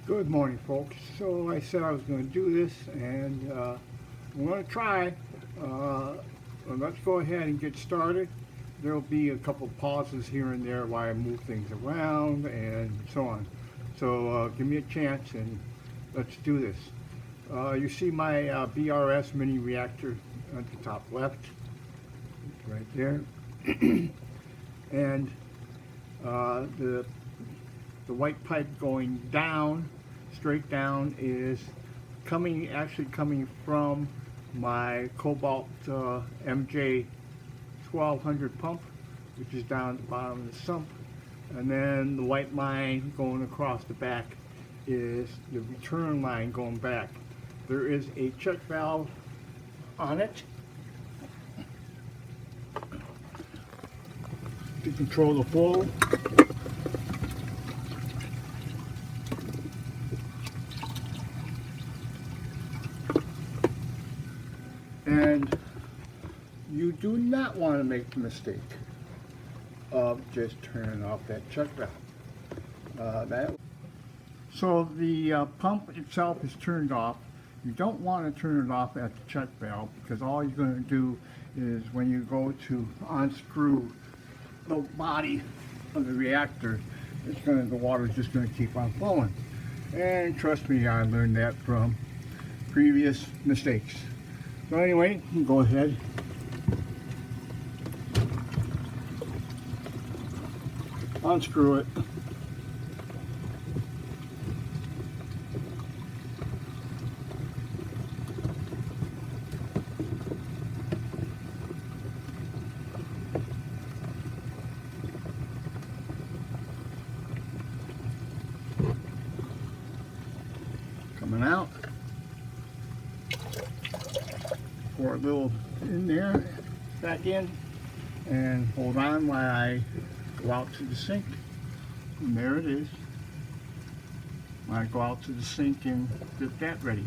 Good morning, folks. So I said I was going to do this, and I'm going to try. Well, let's go ahead and get started. There'll be a couple pauses here and there while I move things around and so on. So give me a chance and let's do this. You see my BRS mini reactor at the top left, right there, and the white pipe going down, straight down, is actually coming from my Cobalt MJ 1200 pump, which is down at the bottom of the sump. And then the white line going across the back is the return line going back. There is a check valve on it to control the flow. And you do not want to make the mistake of just turning off that check valve. So the pump itself is turned off. You don't want to turn it off at the check valve, because all you're going to do is, when you go to unscrew the body of the reactor, the water is just going to keep on flowing. And trust me, I learned that from previous mistakes. So anyway, you can go ahead. Unscrew it. Coming out. Pour a little in there, back in, and hold on while I go out to the sink. And there it is. I go out to the sink and get that ready.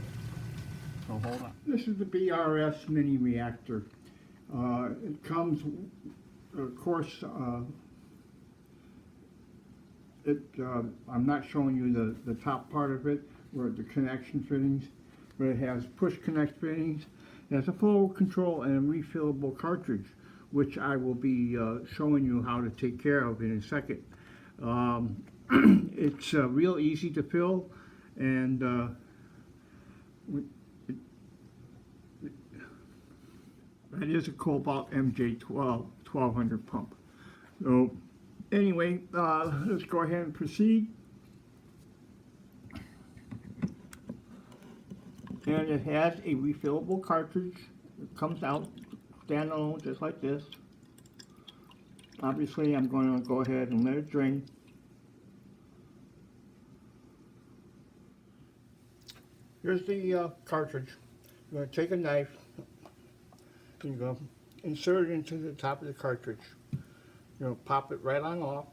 So hold on. This is the BRS mini reactor. It comes, of course, I'm not showing you the top part of it, where the connection fittings, but it has push connect fittings. It has a flow control and a refillable cartridge, which I will be showing you how to take care of in a second. It's real easy to fill, and that is a Cobalt MJ 1200 pump. So anyway, let's go ahead and proceed. And it has a refillable cartridge. It comes out standalone just like this. Obviously, I'm going to go ahead and let it drain. Here's the cartridge. You're going to take a knife and you're going to insert it into the top of the cartridge. You're going to pop it right on off.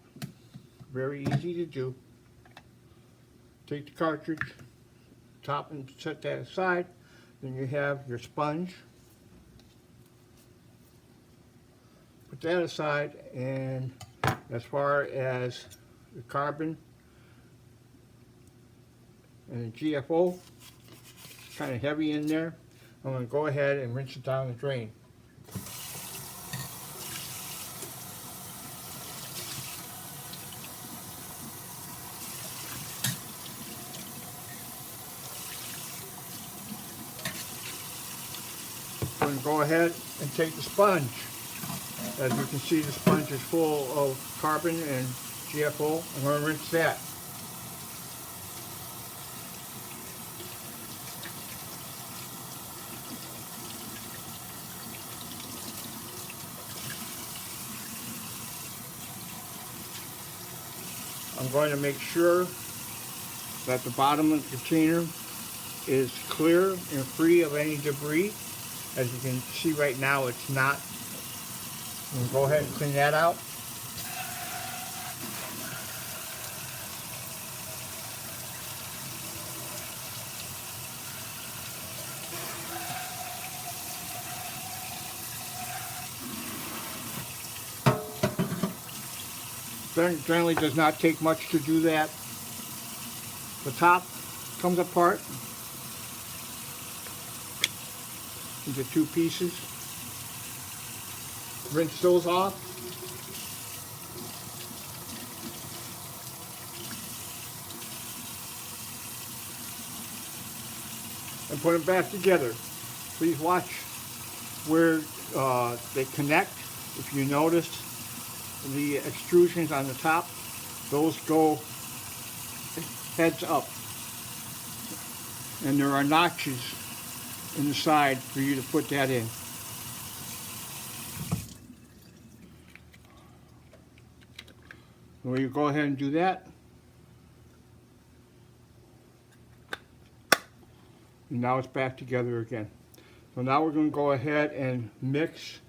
Very easy to do. Take the cartridge, top, and set that aside. Then you have your sponge. Put that aside, and as far as the carbon and the GFO, kind of heavy in there, I'm going to go ahead and rinse it down the drain. I'm going to go ahead and take the sponge. As you can see, the sponge is full of carbon and GFO. I'm going to rinse that. I'm going to make sure that the bottom of the container is clear and free of any debris. As you can see right now, it's not. I'm going to go ahead and clean that out. Generally does not take much to do that. The top comes apart into two pieces. Rinse those off. And put them back together. Please watch where they connect. If you notice the extrusions on the top, those go heads up. And there are notches in the side for you to put that in. So you go ahead and do that. And now it's back together again. So now we're going to go ahead and mix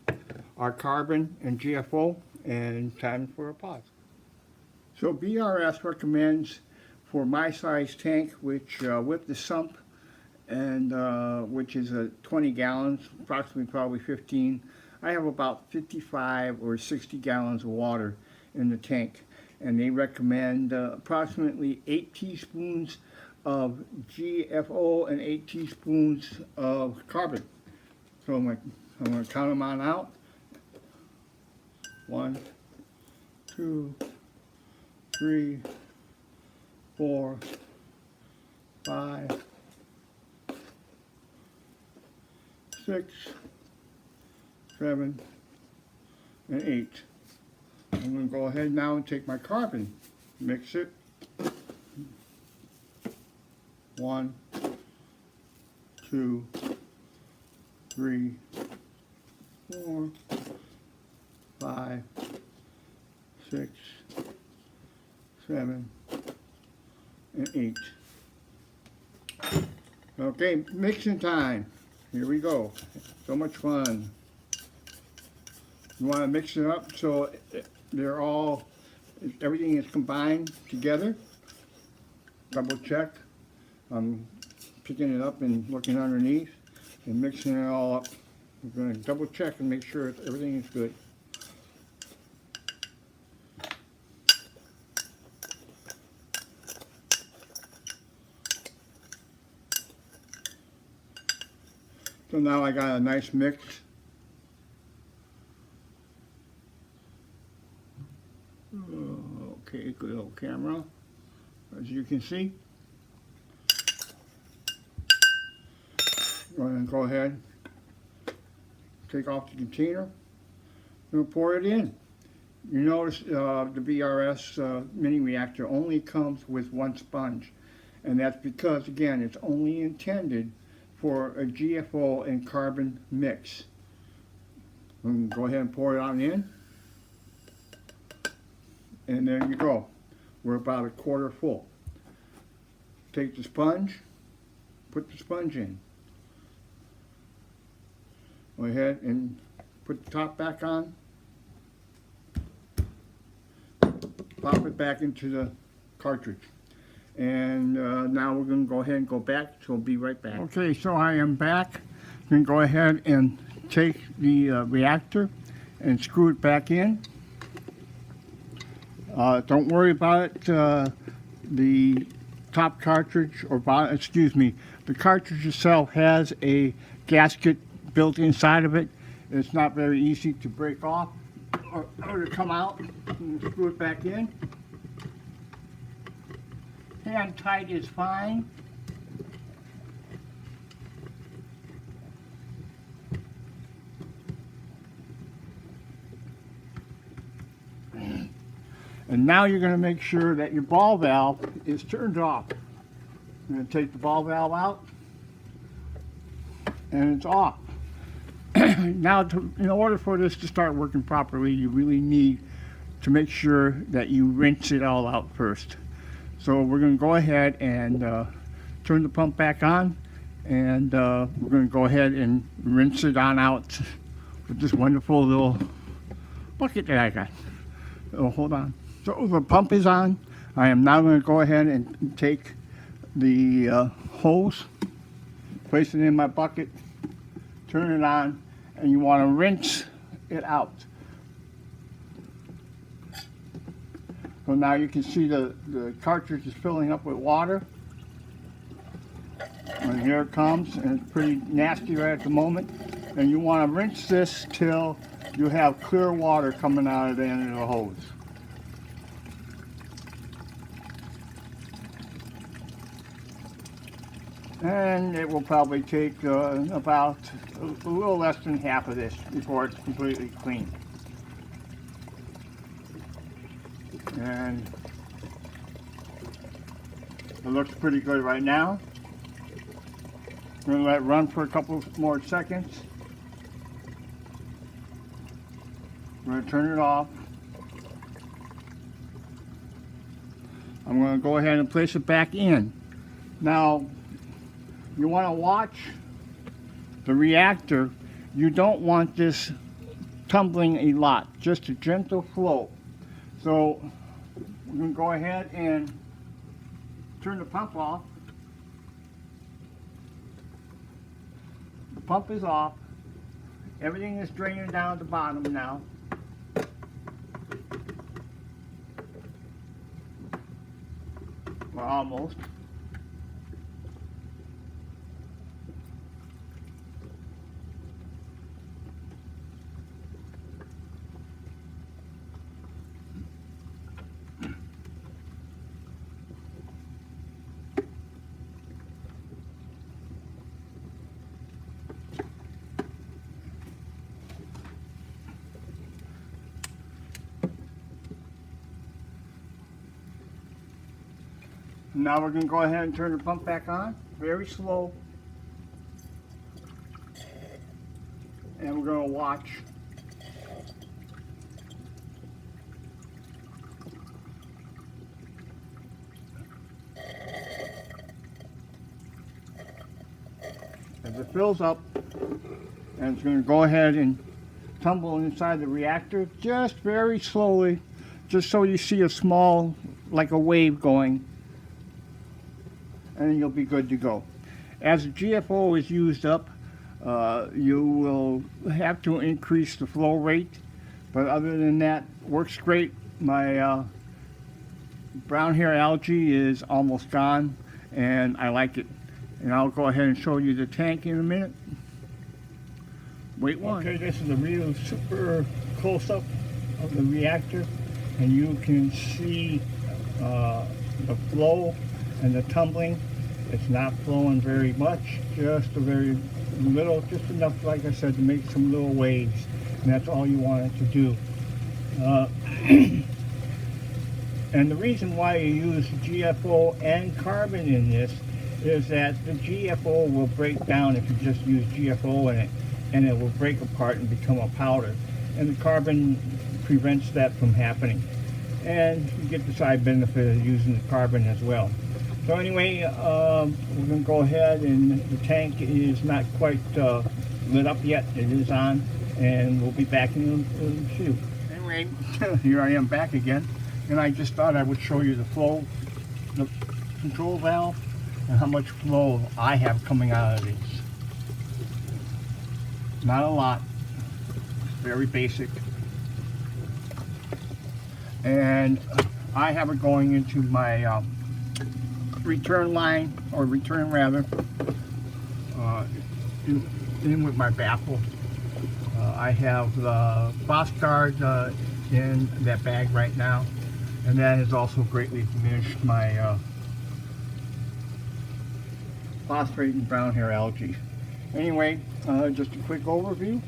our carbon and GFO, and time for a pause. So BRS recommends for my size tank, which with the sump, and which is 20 gallons, approximately probably 15. I have about 55 or 60 gallons of water in the tank, and they recommend approximately 8 teaspoons of GFO and 8 teaspoons of carbon. So I'm going to count them on out. 1, 2, 3, 4, 5, 6, 7, and 8. I'm going to go ahead now and take my carbon, mix it. 1, 2, 3, 4, 5, 6, 7, and 8. Okay, mixing time. Here we go. So much fun. You want to mix it up so they're all, everything is combined together. Double check. I'm picking it up and looking underneath and mixing it all up. I'm going to double check and make sure everything is good. So now I got a nice mix. Okay, good little camera, as you can see. Go ahead, take off the container, and pour it in. You notice the BRS mini reactor only comes with one sponge, and that's because, again, it's only intended for a GFO and carbon mix. And go ahead and pour it on in, and there you go. We're about a quarter full. Take the sponge, put the sponge in. Go ahead and put the top back on. Pop it back into the cartridge. And now we're going to go ahead and go back, so we'll be right back. Okay, so I am back. I'm going to go ahead and take the reactor and screw it back in. Don't worry about it. The top cartridge, or excuse me, the cartridge itself has a gasket built inside of it. It's not very easy to break off or to come out. And screw it back in. Hand tight is fine. And now you're going to make sure that your ball valve is turned off. I'm going to take the ball valve out, and it's off. Now, in order for this to start working properly, you really need to make sure that you rinse it all out first. So we're going to go ahead and turn the pump back on, and we're going to go ahead and rinse it on out with this wonderful little bucket that I got. Oh, hold on. So the pump is on. I am now going to go ahead and take the hose, place it in my bucket, turn it on, and you want to rinse it out. So now you can see the cartridge is filling up with water. And here it comes, and it's pretty nasty right at the moment. And you want to rinse this till you have clear water coming out of the end of the hose. And it will probably take about a little less than half of this before it's completely clean. And it looks pretty good right now. I'm going to let it run for a couple more seconds. I'm going to turn it off. I'm going to go ahead and place it back in. Now, you want to watch the reactor. You don't want this tumbling a lot, just a gentle flow. So we're going to go ahead and turn the pump off. The pump is off. Everything is draining down at the bottom now. Well, almost. Now we're going to go ahead and turn the pump back on, very slow. And we're going to watch. As it fills up, and it's going to go ahead and tumble inside the reactor just very slowly, just so you see a small, like a wave going. And you'll be good to go. As the GFO is used up, you will have to increase the flow rate, but other than that, works great. My brown hair algae is almost gone, and I like it. And I'll go ahead and show you the tank in a minute. Wait one. Okay, this is a real super close-up of the reactor, and you can see the flow and the tumbling. It's not flowing very much, just a very little, just enough, like I said, to make some little waves, and that's all you want it to do. And the reason why you use GFO and carbon in this is that the GFO will break down if you just use GFO in it, and it will break apart and become a powder, and the carbon prevents that from happening. And you get the side benefit of using the carbon as well. So anyway, we're going to go ahead, and the tank is not quite lit up yet. It is on, and we'll be back in a few. Anyway, here I am back again, and I just thought I would show you the flow, the control valve, and how much flow I have coming out of these. Not a lot, very basic. And I have it going into my return line, or return rather, in with my baffle. I have the boss guard in that bag right now, and that has also greatly diminished my phosphate and brown hair algae. Anyway, just a quick overview.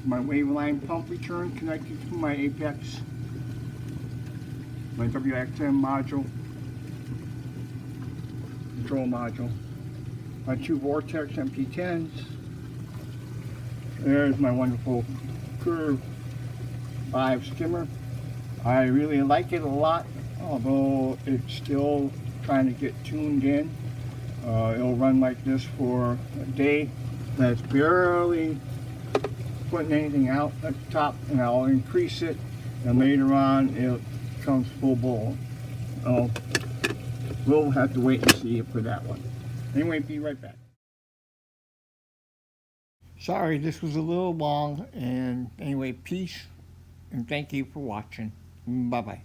My wave line pump return connected to my Apex, my WXM module, control module, my two Vortex MP10s. There's my wonderful Curve 5 skimmer. I really like it a lot, although it's still trying to get tuned in. It'll run like this for a day. That's barely putting anything out at the top, and I'll increase it, and later on it comes full blown. We'll have to wait and see for that one. Anyway, be right back. Sorry, this was a little long, and anyway, peace, and thank you for watching. Bye-bye.